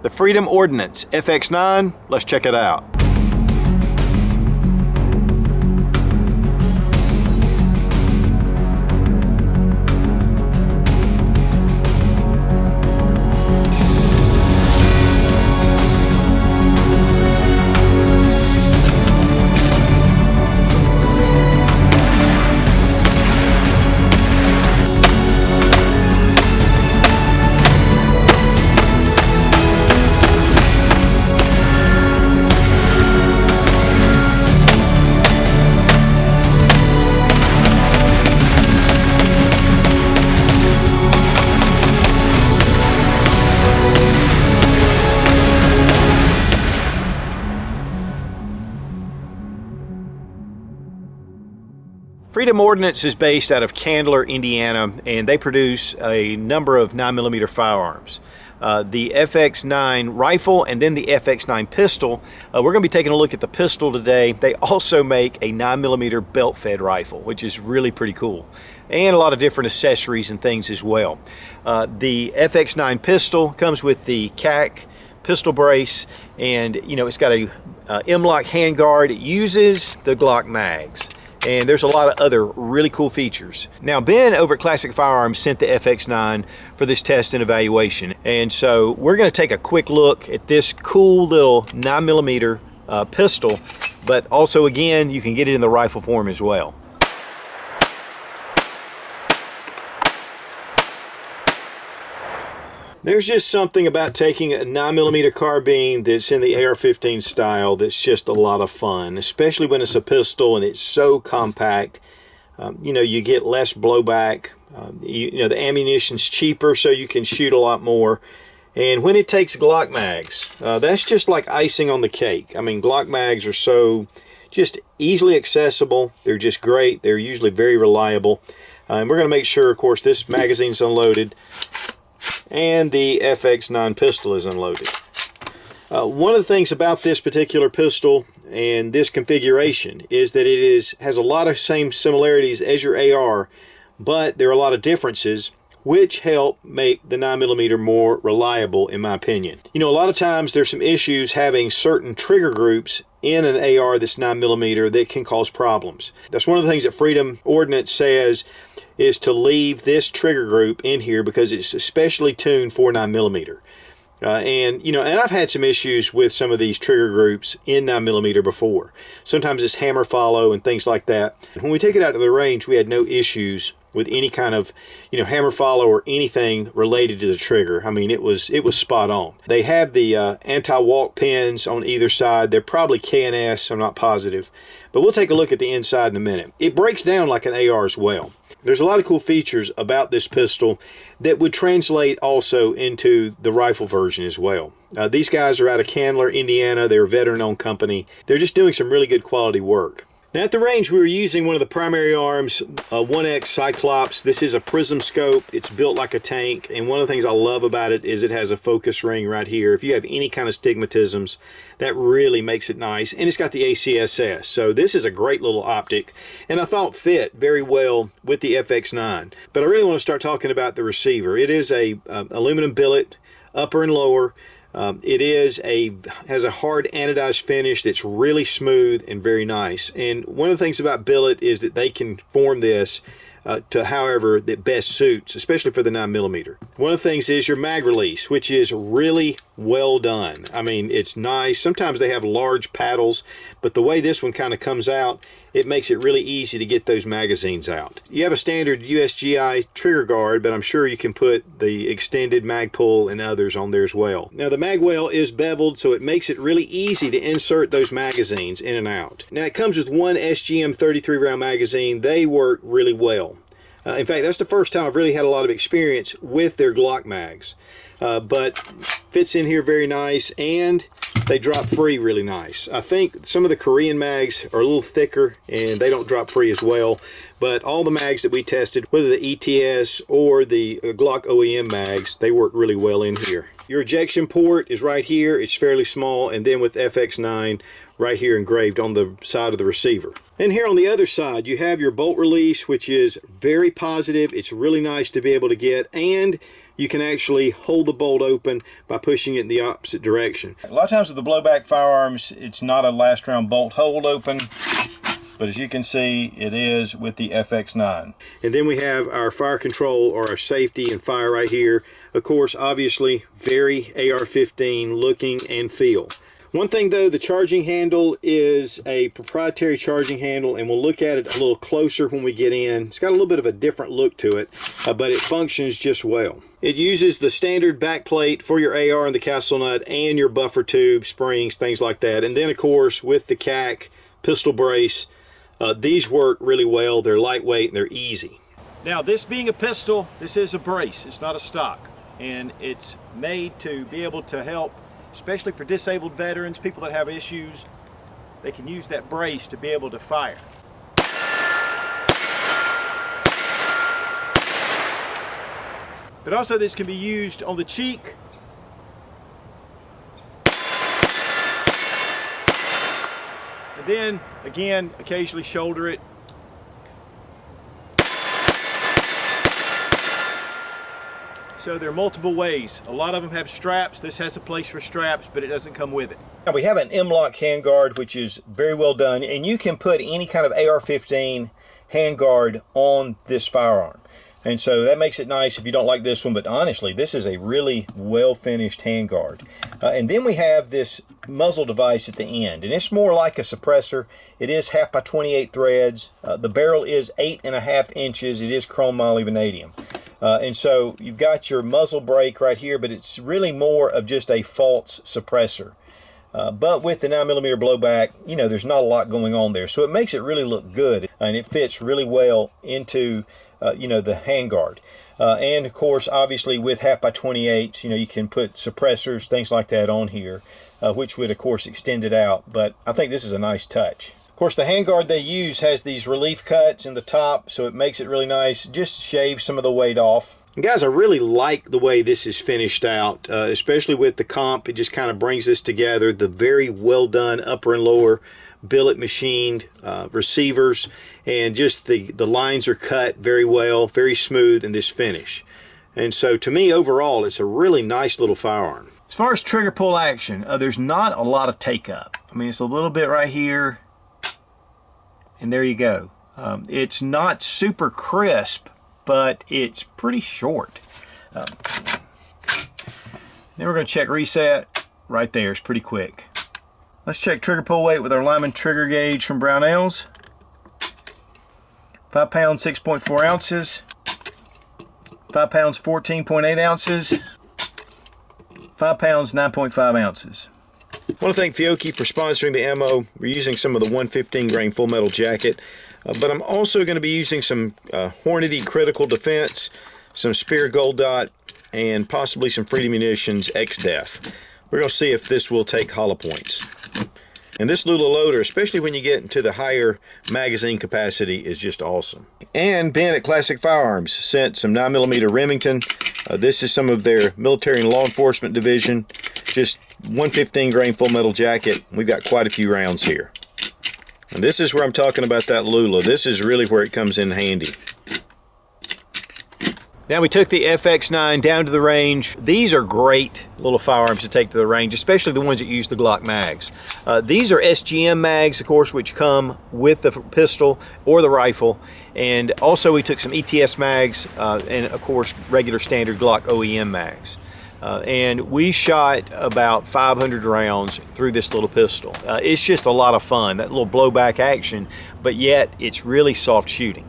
The Freedom Ordnance FX9, let's check it out. Freedom Ordnance is based out of Candler, Indiana, and they produce a number of 9mm firearms. The FX9 rifle and then the FX9 pistol. We're going to be taking a look at the pistol today. They also make a 9mm belt-fed rifle, which is really pretty cool, and a lot of different accessories and things as well. The FX9 pistol comes with the CAC pistol brace, and it's got a M-lok handguard. It uses the Glock mags. And there's a lot of other really cool features. Now, Ben over at Classic Firearms sent the FX9 for this test and evaluation. And so we're gonna take a quick look at this cool little 9mm pistol, but also again, you can get it in the rifle form as well. There's just something about taking a 9mm carbine that's in the AR-15 style that's just a lot of fun, especially when it's a pistol and it's so compact. You get less blowback. The ammunition's cheaper, so you can shoot a lot more. And when it takes Glock mags, that's just like icing on the cake. I mean, Glock mags are so just easily accessible. They're just great. They're usually very reliable. And we're going to make sure, of course, this magazine's unloaded and the FX9 pistol is unloaded. One of the things about this particular pistol and this configuration is that it has a lot of same similarities as your AR, but there are a lot of differences which help make the 9mm more reliable, in my opinion. A lot of times there's some issues having certain trigger groups in an AR that's 9mm that can cause problems. That's one of the things that Freedom Ordnance says, is to leave this trigger group in here because it's especially tuned for 9mm. And I've had some issues with some of these trigger groups in 9mm before. Sometimes it's hammer follow and things like that. When we take it out to the range, we had no issues with any kind of hammer follow or anything related to the trigger. I mean, it was spot on. They have the anti-walk pins on either side. They're probably K&S, I'm not positive, but we'll take a look at the inside in a minute. It breaks down like an AR as well. There's a lot of cool features about this pistol that would translate also into the rifle version as well. These guys are out of Candler, Indiana. They're a veteran-owned company. They're just doing some really good quality work. Now at the range, we were using one of the primary arms, 1X Cyclops. This is a prism scope. It's built like a tank, and one of the things I love about it is it has a focus ring right here. If you have any kind of stigmatisms, that really makes it nice. And it's got the ACSS, so this is a great little optic, and I thought fit very well with the FX9. But I really want to start talking about the receiver. It is a aluminum billet, upper and lower. It has a hard anodized finish that's really smooth and very nice. And one of the things about billet is that they can form this to however that best suits, especially for the 9mm. One of the things is your mag release, which is really well done. I mean, it's nice. Sometimes they have large paddles, but the way this one kind of comes out, it makes it really easy to get those magazines out. You have a standard USGI trigger guard, but I'm sure you can put the extended mag pull and others on there as well. Now the mag well is beveled, so it makes it really easy to insert those magazines in and out. Now it comes with one SGM 33 round magazine. They work really well. In fact, that's the first time I've really had a lot of experience with their Glock mags. But fits in here very nice, and they drop free really nice. I think some of the Korean mags are a little thicker and they don't drop free as well, but all the mags that we tested, whether the ETS or the Glock OEM mags, they work really well in here. Your ejection port is right here. It's fairly small, and then with FX9 right here engraved on the side of the receiver. And here on the other side, you have your bolt release, which is very positive. It's really nice to be able to get, and you can actually hold the bolt open by pushing it in the opposite direction. A lot of times with the blowback firearms, it's not a last round bolt hold open, but as you can see, it is with the FX9. And then we have our fire control, or our safety and fire right here. Of course, obviously, very AR-15 looking and feel. One thing though, the charging handle is a proprietary charging handle, and we'll look at it a little closer when we get in. It's got a little bit of a different look to it, but it functions just well. It uses the standard back plate for your AR and the castle nut and your buffer tube, springs, things like that. And then of course with the CAC pistol brace, these work really well. They're lightweight and they're easy. Now, this being a pistol, this is a brace. It's not a stock, and it's made to be able to help, especially for disabled veterans, people that have issues. They can use that brace to be able to fire. But also this can be used on the cheek. And then, again, occasionally shoulder it. So there are multiple ways. A lot of them have straps. This has a place for straps, but it doesn't come with it. Now we have an M-lok handguard, which is very well done, and you can put any kind of AR-15 handguard on this firearm. And so that makes it nice if you don't like this one, but honestly, this is a really well-finished handguard. And then we have this muzzle device at the end, and it's more like a suppressor. It is 1/2 by 28 threads. The barrel is 8.5 inches. It is chrome molybdenum. And so you've got your muzzle brake right here, but it's really more of just a false suppressor. But with the 9mm blowback, you know, there's not a lot going on there. So it makes it really look good, and it fits really well into, you know, the handguard. And of course, obviously with 1/2 by 28, you know, you can put suppressors, things like that on here, which would of course extend it out. But I think this is a nice touch. Of course, the handguard they use has these relief cuts in the top, so it makes it really nice. Just shave some of the weight off. And guys, I really like the way this is finished out, especially with the comp. It just kind of brings this together. The very well done upper and lower billet machined receivers, and just the lines are cut very well, very smooth in this finish. And so to me, overall, it's a really nice little firearm. As far as trigger pull action, there's not a lot of take up. I mean, it's a little bit right here, and there you go. It's not super crisp, but it's pretty short. Then we're going to check reset. Right there, it's pretty quick. Let's check trigger pull weight with our Lyman trigger gauge from Brownells. 5 pounds, 6.4 ounces. 5 pounds, 14.8 ounces. 5 pounds, 9.5 ounces. I want to thank Fiocchi for sponsoring the ammo. We're using some of the 115 grain full metal jacket, but I'm also going to be using some Hornady Critical Defense, some Spear Gold Dot, and possibly some Freedom Munitions XDEF. We're going to see if this will take hollow points. And this Lula loader, especially when you get into the higher magazine capacity, is just awesome. And Ben at Classic Firearms sent some 9mm Remington. This is some of their military and law enforcement division. Just 115 grain full metal jacket. We've got quite a few rounds here. And this is where I'm talking about that Lula. This is really where it comes in handy. Now we took the FX9 down to the range. These are great little firearms to take to the range, especially the ones that use the Glock mags. These are SGM mags, of course, which come with the pistol or the rifle. And also we took some ETS mags and, of course, regular standard Glock OEM mags. And we shot about 500 rounds through this little pistol. It's just a lot of fun, that little blowback action, but yet it's really soft shooting.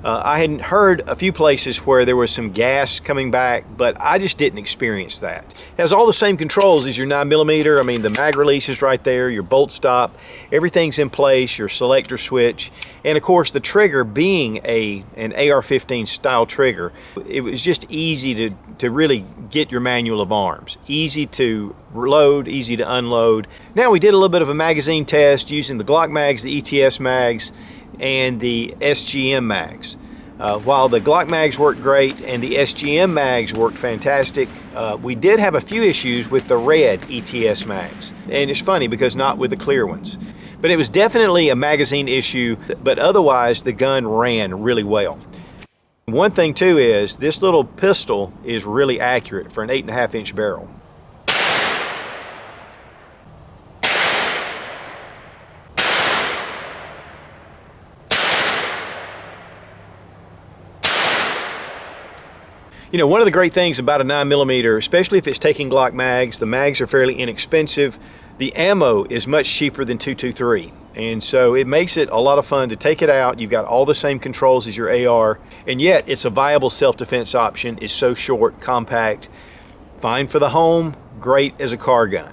I hadn't heard a few places where there was some gas coming back, but I just didn't experience that. It has all the same controls as your 9mm. I mean, the mag release is right there, your bolt stop, everything's in place, your selector switch, and of course the trigger being an AR-15 style trigger, it was just easy to really get your manual of arms. Easy to load, easy to unload. Now we did a little bit of a magazine test using the Glock mags, the ETS mags, and the SGM mags. While the Glock mags worked great and the SGM mags worked fantastic, we did have a few issues with the red ETS mags. And it's funny because not with the clear ones. But it was definitely a magazine issue, but otherwise the gun ran really well. One thing too is this little pistol is really accurate for an 8.5 inch barrel. You know, one of the great things about a 9mm, especially if it's taking Glock mags, the mags are fairly inexpensive. The ammo is much cheaper than .223, and so it makes it a lot of fun to take it out. You've got all the same controls as your AR, and yet it's a viable self-defense option. It's so short, compact, fine for the home, great as a car gun.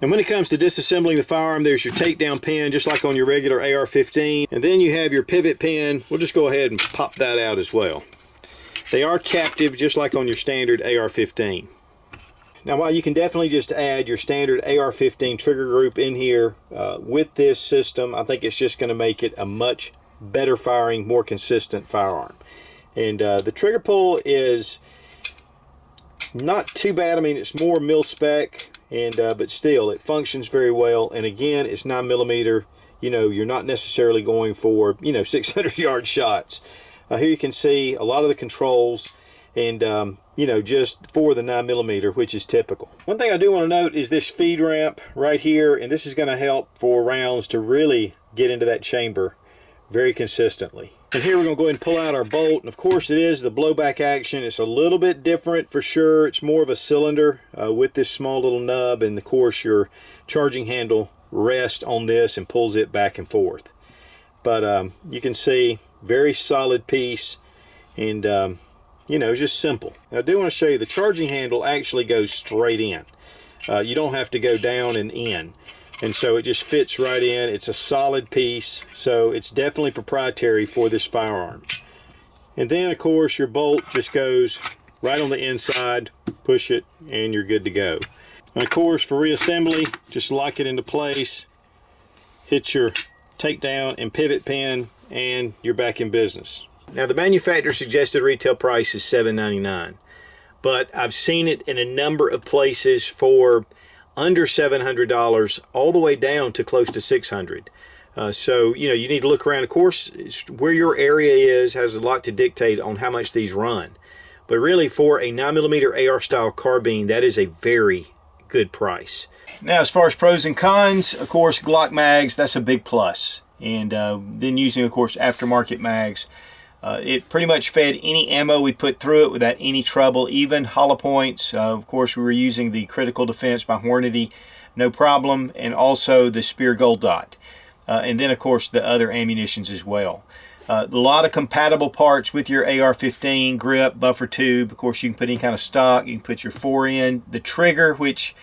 And when it comes to disassembling the firearm, there's your takedown pin, just like on your regular AR-15, and then you have your pivot pin. We'll just go ahead and pop that out as well. They are captive, just like on your standard AR-15. Now, while you can definitely just add your standard AR-15 trigger group in here with this system, I think it's just going to make it a much better firing, more consistent firearm. And the trigger pull is not too bad. I mean, it's more mil-spec, and but still, it functions very well. And again, it's 9mm. You know, you're not necessarily going for, 600-yard shots. Here you can see a lot of the controls, and just for the 9mm, which is typical. One thing I do want to note is this feed ramp right here, and this is going to help for rounds to really get into that chamber very consistently. And here we're going to go ahead and pull out our bolt, and of course it is the blowback action. It's a little bit different for sure. It's more of a cylinder with this small little nub, and of course your charging handle rests on this and pulls it back and forth. But you can see, very solid piece, and just simple. Now, I do want to show you the charging handle actually goes straight in. You don't have to go down and in, and so it just fits right in. It's a solid piece, so it's definitely proprietary for this firearm. And then of course your bolt just goes right on the inside, push it, and you're good to go. And of course for reassembly, just lock it into place, hit your takedown and pivot pin, and you're back in business. Now, the manufacturer suggested retail price is $799, but I've seen it in a number of places for under $700 all the way down to close to $600. So you need to look around. Of course, where your area is has a lot to dictate on how much these run, but really for a 9mm AR style carbine, that is a very good price. Now, as far as pros and cons, of course, Glock mags, that's a big plus. And then using, of course, aftermarket mags, it pretty much fed any ammo we put through it without any trouble, even hollow points. Of course, we were using the Critical Defense by Hornady, no problem, and also the Spear Gold Dot. And then, of course, the other ammunitions as well. A lot of compatible parts with your AR-15, grip, buffer tube. Of course, you can put any kind of stock. You can put your 4 in. The trigger, which...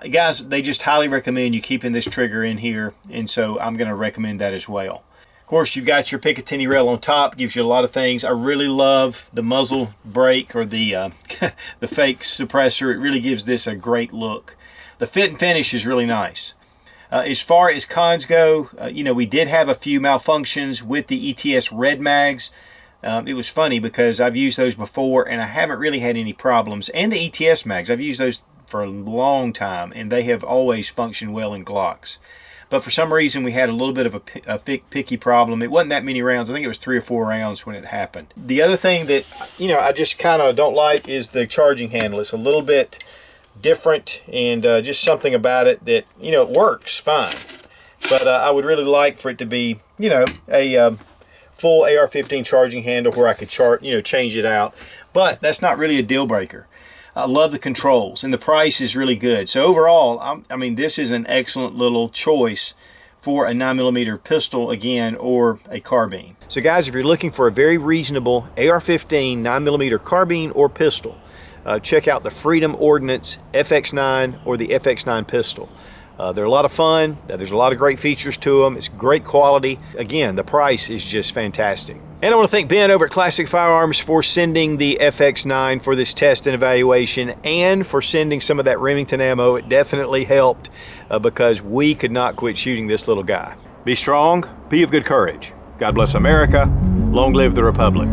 guys, they just highly recommend you keeping this trigger in here, and so I'm going to recommend that as well. Of course, you've got your Picatinny rail on top, gives you a lot of things. I really love the muzzle brake, or the the fake suppressor. It really gives this a great look. The fit and finish is really nice. As far as cons go, we did have a few malfunctions with the ETS red mags. It was funny because I've used those before and I haven't really had any problems. And the ETS mags, I've used those for a long time, and they have always functioned well in Glocks. But for some reason we had a little bit of a picky problem. It wasn't that many rounds. I think it was 3 or 4 rounds when it happened. The other thing that I just kind of don't like is the charging handle. It's a little bit different, and just something about it that it works fine. But I would really like for it to be a full AR-15 charging handle where I could change it out. But that's not really a deal breaker. I love the controls, and the price is really good. So overall, I mean, this is an excellent little choice for a 9mm pistol, again, or a carbine. So guys, if you're looking for a very reasonable AR-15 9mm carbine or pistol, check out the Freedom Ordnance FX9 or the FX9 pistol. They're a lot of fun. There's a lot of great features to them. It's great quality. Again, the price is just fantastic. And I want to thank Ben over at Classic Firearms for sending the FX9 for this test and evaluation, and for sending some of that Remington ammo. It definitely helped because we could not quit shooting this little guy. Be strong, be of good courage. God bless America. Long live the Republic.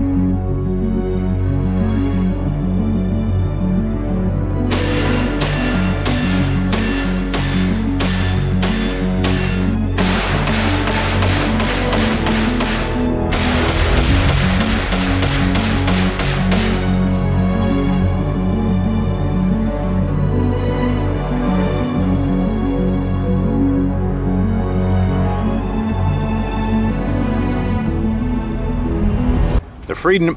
freedom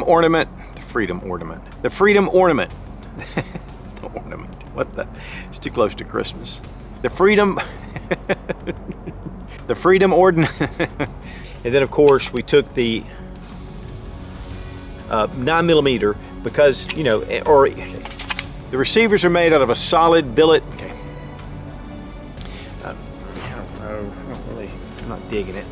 ornament, the freedom ornament. The ornament. What the? It's too close to Christmas. The freedom, the freedom ordinance. And then of course we took the 9mm because, you know, okay. The receivers are made out of a solid billet. Okay. I don't know. I'm not digging it.